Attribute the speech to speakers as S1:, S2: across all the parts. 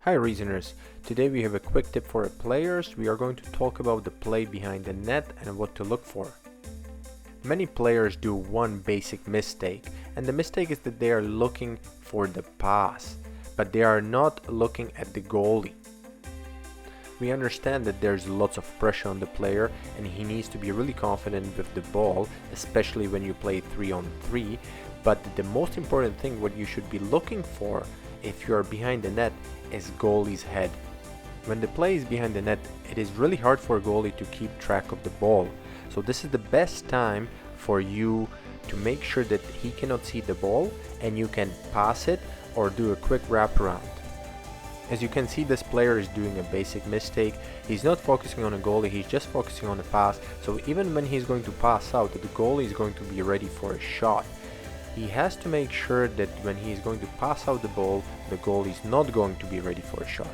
S1: Hi Reasoners, today we have a quick tip for players. We are going to talk about the play behind the net and what to look for. Many players do one basic mistake, and the mistake is that they are looking for the pass, but they are not looking at the goalie. We understand that there's lots of pressure on the player and he needs to be really confident with the ball, especially when you play 3-on-3, but the most important thing what you should be looking for if you are behind the net is goalie's head. When the play is behind the net, it is really hard for a goalie to keep track of the ball. So this is the best time for you to make sure that he cannot see the ball and you can pass it or do a quick wraparound. As you can see, this player is doing a basic mistake. He's not focusing on a goalie, he's just focusing on the pass. So even when he's going to pass out, the goalie is going to be ready for a shot. He has to make sure that when he's going to pass out the ball, the goalie is not going to be ready for a shot.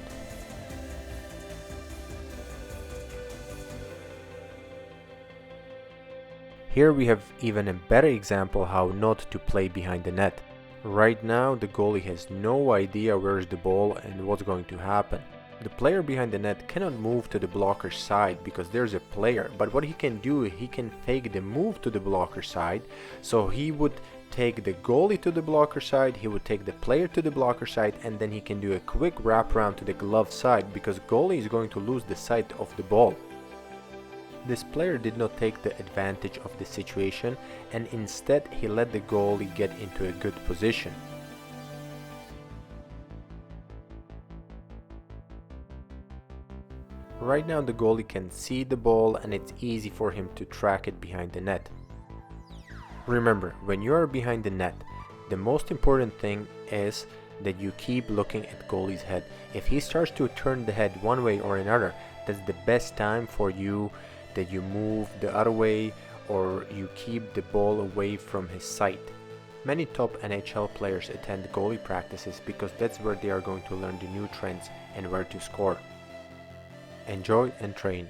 S1: Here we have even a better example how not to play behind the net. Right now the goalie has no idea where is the ball and what's going to happen. The player behind the net cannot move to the blocker side because there's a player, but what he can do, he can fake the move to the blocker side. So he would take the goalie to the blocker side, he would take the player to the blocker side, and then he can do a quick wraparound to the glove side because goalie is going to lose the sight of the ball. This player did not take the advantage of the situation and instead he let the goalie get into a good position. Right now the goalie can see the ball and it's easy for him to track it behind the net. Remember, when you are behind the net, the most important thing is that you keep looking at goalie's head. If he starts to turn the head one way or another, that's the best time for you that you move the other way or you keep the ball away from his sight. Many top NHL players attend goalie practices because that's where they are going to learn the new trends and where to score. Enjoy and train.